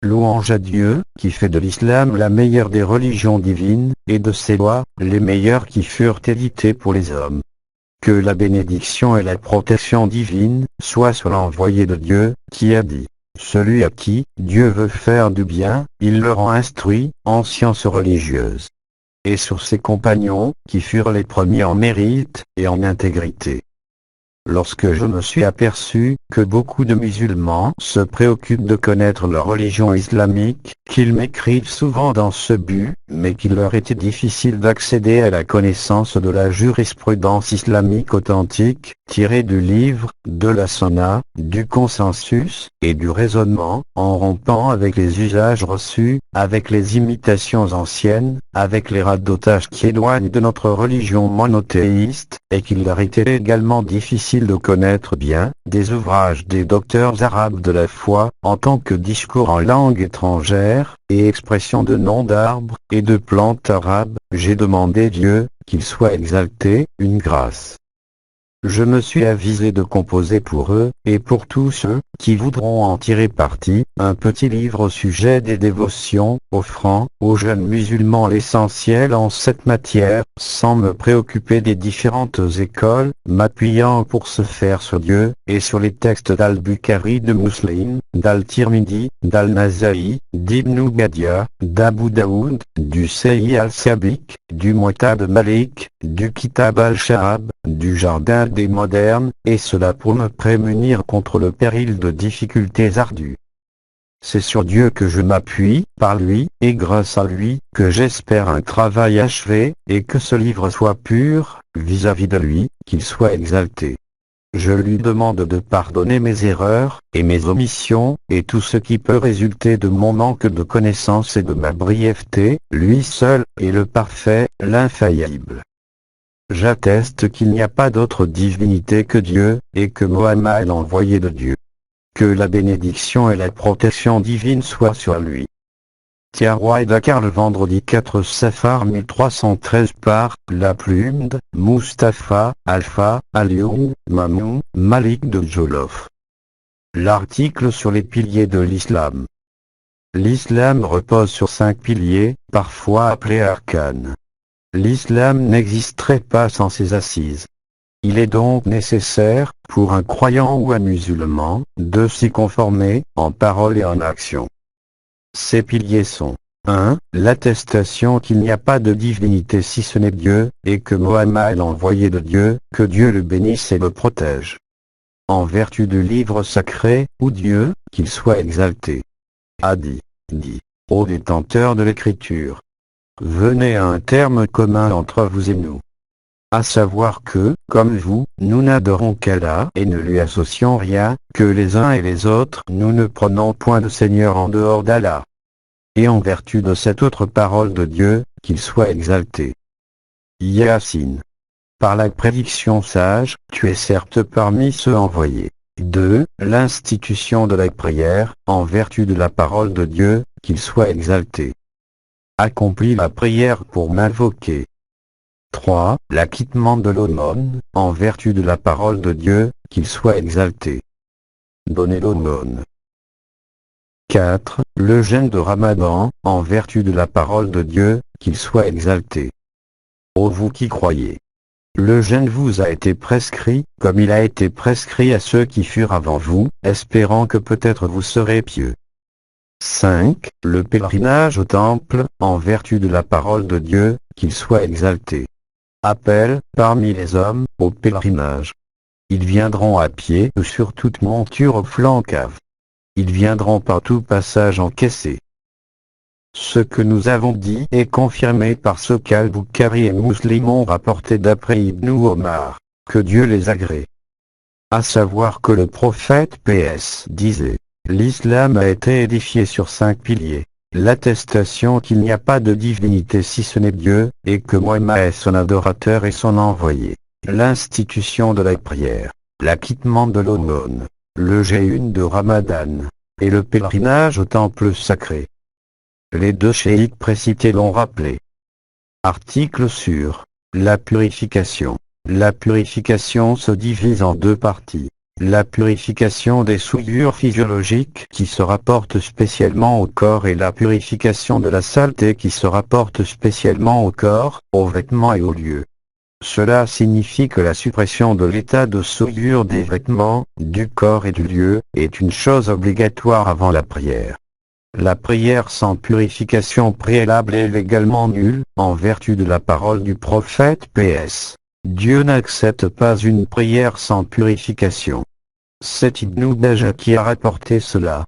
Louange à Dieu, qui fait de l'islam la meilleure des religions divines, et de ses lois, les meilleures qui furent éditées pour les hommes. Que la bénédiction et la protection divine soient sur l'envoyé de Dieu, qui a dit: celui à qui Dieu veut faire du bien, il le rend instruit en sciences religieuses. Et sur ses compagnons, qui furent les premiers en mérite et en intégrité. Lorsque je me suis aperçu que beaucoup de musulmans se préoccupent de connaître leur religion islamique, qu'ils m'écrivent souvent dans ce but, mais qu'il leur était difficile d'accéder à la connaissance de la jurisprudence islamique authentique, tirée du livre, de la sunna, du consensus, et du raisonnement, en rompant avec les usages reçus, avec les imitations anciennes, avec les radotages qui éloignent de notre religion monothéiste, et qu'il leur était également difficile de connaître bien, des ouvrages des docteurs arabes de la foi, en tant que discours en langue étrangère, et expression de noms d'arbres, et de plantes arabes, j'ai demandé Dieu, qu'il soit exalté, une grâce. Je me suis avisé de composer pour eux, et pour tous ceux qui voudront en tirer parti, un petit livre au sujet des dévotions, offrant aux jeunes musulmans l'essentiel en cette matière, sans me préoccuper des différentes écoles, m'appuyant pour ce faire sur Dieu, et sur les textes d'Al-Bukhari, de Muslim, d'Al-Tirmidhi, d'Al-Nasa'i, d'Ibn Ubadia, d'Abu Daoud, du Sahih al-Sabiq, du Muwatta de Malik, du Kitab al-Shahab, du Jardin des modernes, et cela pour me prémunir contre le péril de difficultés ardues. C'est sur Dieu que je m'appuie, par lui, et grâce à lui, que j'espère un travail achevé, et que ce livre soit pur, vis-à-vis de lui, qu'il soit exalté. Je lui demande de pardonner mes erreurs, et mes omissions, et tout ce qui peut résulter de mon manque de connaissance et de ma brièveté, lui seul est le parfait, l'infaillible. J'atteste qu'il n'y a pas d'autre divinité que Dieu, et que Mohammed est l'envoyé de Dieu. Que la bénédiction et la protection divine soient sur lui. Tiaroy Dakar le vendredi 4 Safar 1313 par La Plume de Mustapha, Alpha, Alioun, Mamoun, Malik de Jolof. L'article sur les piliers de l'islam. L'islam repose sur 5 piliers, parfois appelés arcanes. L'islam n'existerait pas sans ses assises. Il est donc nécessaire, pour un croyant ou un musulman, de s'y conformer, en parole et en action. Ces piliers sont 1. L'attestation qu'il n'y a pas de divinité si ce n'est Dieu, et que Mohammed est l'envoyé de Dieu, que Dieu le bénisse et le protège. En vertu du livre sacré, où Dieu, qu'il soit exalté, a dit, ô détenteur de l'écriture, venez à un terme commun entre vous et nous. À savoir que, comme vous, nous n'adorons qu'Allah et ne lui associons rien, que les uns et les autres nous ne prenons point de Seigneur en dehors d'Allah. Et en vertu de cette autre parole de Dieu, qu'il soit exalté. Yassine. Par la prédiction sage, tu es certes parmi ceux envoyés. 2. L'institution de la prière, en vertu de la parole de Dieu, qu'il soit exalté. Accomplis la prière pour m'invoquer. 3. L'acquittement de l'aumône, en vertu de la parole de Dieu, qu'il soit exalté. Donnez l'aumône. 4. Le jeûne de Ramadan, en vertu de la parole de Dieu, qu'il soit exalté. Ô vous qui croyez! Le jeûne vous a été prescrit, comme il a été prescrit à ceux qui furent avant vous, espérant que peut-être vous serez pieux. 5. Le pèlerinage au temple, en vertu de la parole de Dieu, qu'il soit exalté. Appel, parmi les hommes, au pèlerinage. Ils viendront à pied ou sur toute monture au flanc cave. Ils viendront par tout passage encaissé. Ce que nous avons dit est confirmé par ce qu'Al-Bukhari et Muslim ont rapporté d'après Ibn Omar, que Dieu les agrée. À savoir que le prophète PS disait, l'islam a été édifié sur 5 piliers. L'attestation qu'il n'y a pas de divinité si ce n'est Dieu, et que Mohammed est son adorateur et son envoyé. L'institution de la prière, l'acquittement de l'aumône, le jeûne de Ramadan, et le pèlerinage au temple sacré. Les 2 cheikh précités l'ont rappelé. Article sur la purification. La purification se divise en 2 parties. La purification des souillures physiologiques qui se rapportent spécialement au corps et la purification de la saleté qui se rapporte spécialement au corps, aux vêtements et aux lieux. Cela signifie que la suppression de l'état de souillure des vêtements, du corps et du lieu, est une chose obligatoire avant la prière. La prière sans purification préalable est légalement nulle, en vertu de la parole du prophète PS. Dieu n'accepte pas une prière sans purification. C'est Ibn Daja qui a rapporté cela.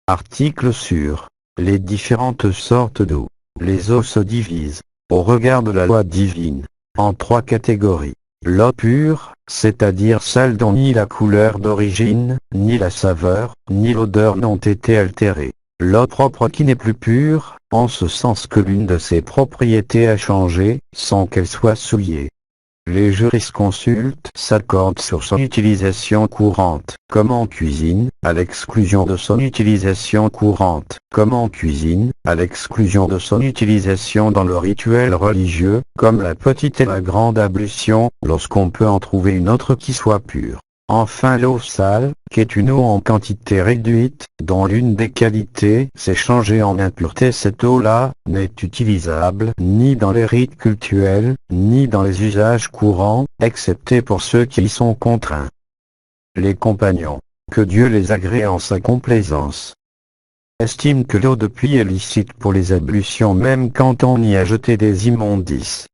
Article sur les différentes sortes d'eau. Les eaux se divisent, au regard de la loi divine, en 3 catégories. L'eau pure, c'est-à-dire celle dont ni la couleur d'origine, ni la saveur, ni l'odeur n'ont été altérées. L'eau propre qui n'est plus pure, en ce sens que l'une de ses propriétés a changé, sans qu'elle soit souillée. Les jurisconsultes s'accordent sur son utilisation courante, comme en cuisine, à l'exclusion de son utilisation courante, comme en cuisine, à l'exclusion de son utilisation dans le rituel religieux, comme la petite et la grande ablution, lorsqu'on peut en trouver une autre qui soit pure. Enfin l'eau sale, qui est une eau en quantité réduite, dont l'une des qualités s'est changée en impureté. Cette eau-là n'est utilisable ni dans les rites cultuels, ni dans les usages courants, excepté pour ceux qui y sont contraints. Les compagnons, que Dieu les agrée en sa complaisance, estiment que l'eau de pluie est licite pour les ablutions même quand on y a jeté des immondices.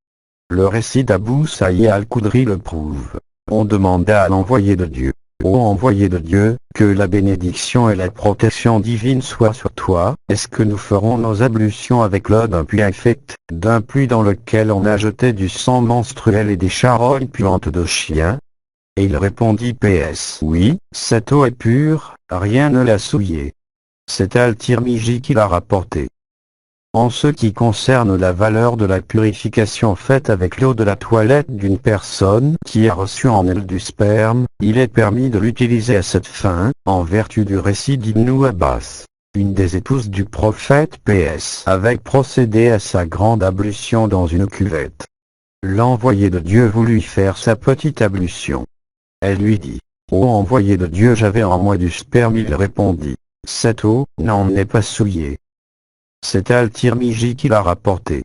Le récit d'Abou Saïd al-Khoudri le prouve. On demanda à l'envoyé de Dieu, ô envoyé de Dieu, que la bénédiction et la protection divine soient sur toi. Est-ce que nous ferons nos ablutions avec l'eau d'un puits infect, d'un puits dans lequel on a jeté du sang menstruel et des charognes puantes de chiens? Et il répondit PS. Oui, cette eau est pure, rien ne l'a souillée. C'est Al-Tirmidhi qui l'a rapporté. En ce qui concerne la valeur de la purification faite avec l'eau de la toilette d'une personne qui a reçu en elle du sperme, il est permis de l'utiliser à cette fin, en vertu du récit d'Ibn Abbas. Une des épouses du prophète PS avait procédé à sa grande ablution dans une cuvette. L'envoyé de Dieu voulut faire sa petite ablution. Elle lui dit, ô envoyé de Dieu, j'avais en moi du sperme. Il répondit, cette eau n'en est pas souillée. C'est Al-Tirmidhi qui l'a rapporté.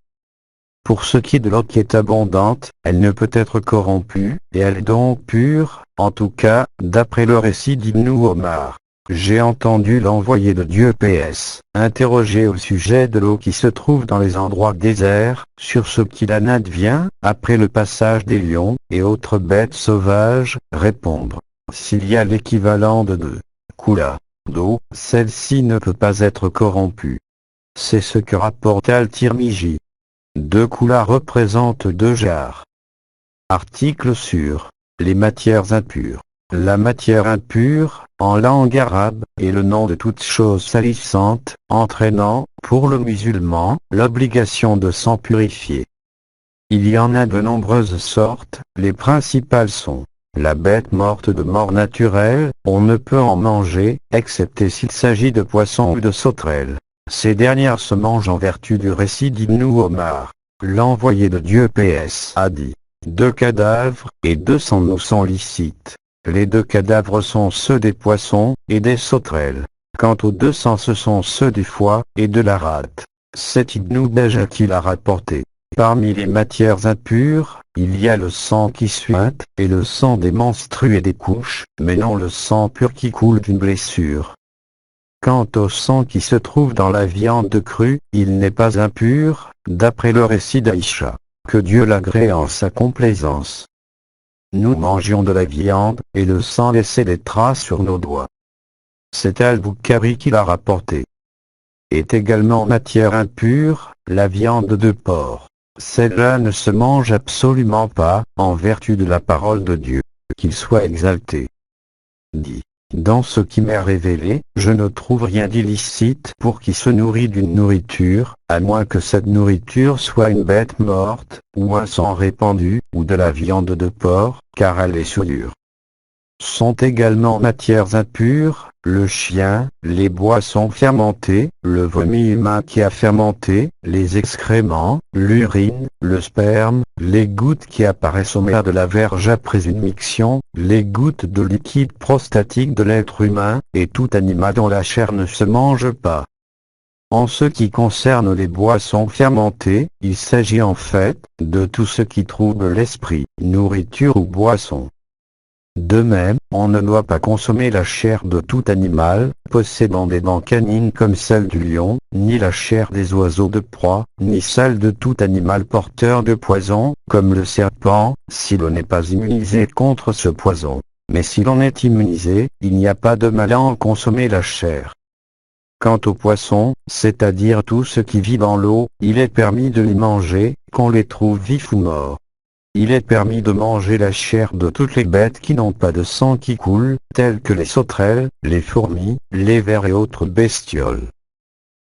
Pour ce qui est de l'eau qui est abondante, elle ne peut être corrompue, et elle est donc pure, en tout cas, d'après le récit d'Ibn Omar. J'ai entendu l'envoyé de Dieu PS interroger au sujet de l'eau qui se trouve dans les endroits déserts, sur ce qu'il en advient, après le passage des lions et autres bêtes sauvages, répondre. S'il y a l'équivalent de 2 coulas d'eau, celle-ci ne peut pas être corrompue. C'est ce que rapporte Al-Tirmidhi. 2 coulas représentent 2 jarres. Article sur les matières impures. La matière impure, en langue arabe, est le nom de toute chose salissante, entraînant, pour le musulman, l'obligation de s'en purifier. Il y en a de nombreuses sortes, les principales sont la bête morte de mort naturelle, on ne peut en manger, excepté s'il s'agit de poisson ou de sauterelle. Ces dernières se mangent en vertu du récit d'Ibn Omar. L'envoyé de Dieu PS a dit, 2 cadavres et 200 nous sont licites. Les 2 cadavres sont ceux des poissons et des sauterelles. Quant aux 200 ce sont ceux du foie et de la rate. C'est Ibn Daja qui l'a rapporté. Parmi les matières impures, il y a le sang qui suinte, et le sang des menstrues et des couches, mais non le sang pur qui coule d'une blessure. Quant au sang qui se trouve dans la viande crue, il n'est pas impur, d'après le récit d'Aïcha. Que Dieu l'agrée en sa complaisance. Nous mangions de la viande, et le sang laissait des traces sur nos doigts. C'est Al-Bukhari qui l'a rapporté. Est également matière impure, la viande de porc. Celle-là ne se mange absolument pas, en vertu de la parole de Dieu, qu'il soit exalté. Dit. Dans ce qui m'est révélé, je ne trouve rien d'illicite pour qui se nourrit d'une nourriture, à moins que cette nourriture soit une bête morte, ou un sang répandu, ou de la viande de porc, car elle est souillure. sont également matières impures, le chien, les boissons fermentées, le vomi humain qui a fermenté, les excréments, l'urine, le sperme, les gouttes qui apparaissent au mer de la verge après une miction, les gouttes de liquide prostatique de l'être humain, et tout animal dont la chair ne se mange pas. En ce qui concerne les boissons fermentées, il s'agit en fait de tout ce qui trouble l'esprit, nourriture ou boisson. De même, on ne doit pas consommer la chair de tout animal possédant des dents canines comme celle du lion, ni la chair des oiseaux de proie, ni celle de tout animal porteur de poison, comme le serpent, si l'on n'est pas immunisé contre ce poison. Mais si l'on est immunisé, il n'y a pas de mal à en consommer la chair. Quant aux poissons, c'est-à-dire tout ce qui vit dans l'eau, il est permis de les manger, qu'on les trouve vifs ou morts. Il est permis de manger la chair de toutes les bêtes qui n'ont pas de sang qui coule, telles que les sauterelles, les fourmis, les vers et autres bestioles.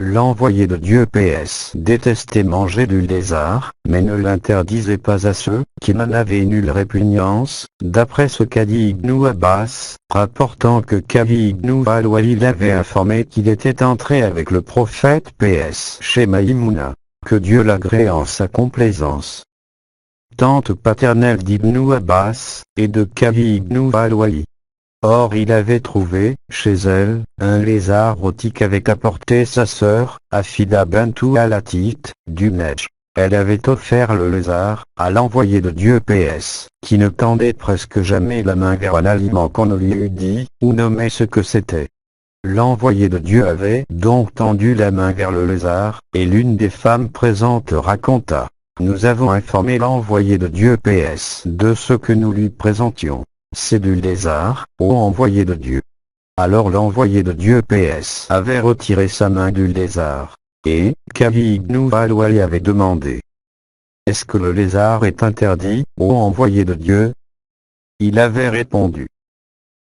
L'envoyé de Dieu PS détestait manger du lézard, mais ne l'interdisait pas à ceux qui n'en avaient nulle répugnance, d'après ce qu'a dit Ibn Abbas, rapportant que Kabi ibn al-Walid l'avait informé qu'il était entré avec le prophète PS chez Maïmouna, que Dieu l'agrée en sa complaisance. Tante paternelle d'Ibn Abbas, et de Kabi ibn al-Walid. Or il avait trouvé, chez elle, un lézard rôti qu'avait apporté sa sœur, Afida bintou al-Atit, du Neige. Elle avait offert le lézard, à l'envoyé de Dieu PS, qui ne tendait presque jamais la main vers un aliment qu'on ne lui eût dit, ou nommé ce que c'était. L'envoyé de Dieu avait donc tendu la main vers le lézard, et l'une des femmes présentes raconta. Nous avons informé l'envoyé de Dieu PS de ce que nous lui présentions. C'est du lézard, ô envoyé de Dieu. Alors l'envoyé de Dieu PS avait retiré sa main du lézard. Et, Kabi ibn al-Walid avait demandé. Est-ce que le lézard est interdit, ô envoyé de Dieu? Il avait répondu.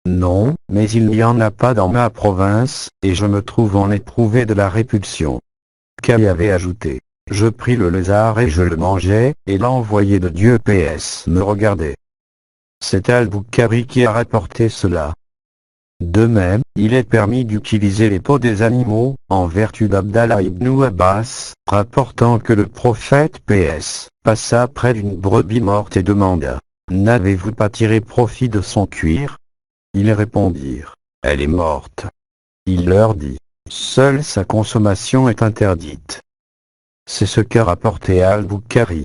Non, mais il n'y en a pas dans ma province, et je me trouve en éprouvé de la répulsion. Kabi avait ajouté. Je pris le lézard et je le mangeai, et l'envoyé de Dieu PS me regardait. C'est Al-Bukhari qui a rapporté cela. De même, il est permis d'utiliser les peaux des animaux, en vertu d'Abdallah ibn Abbas, rapportant que le prophète PS passa près d'une brebis morte et demanda. N'avez-vous pas tiré profit de son cuir? Ils répondirent. Elle est morte. Il leur dit. Seule sa consommation est interdite. C'est ce qu'a rapporté Al-Bukhari.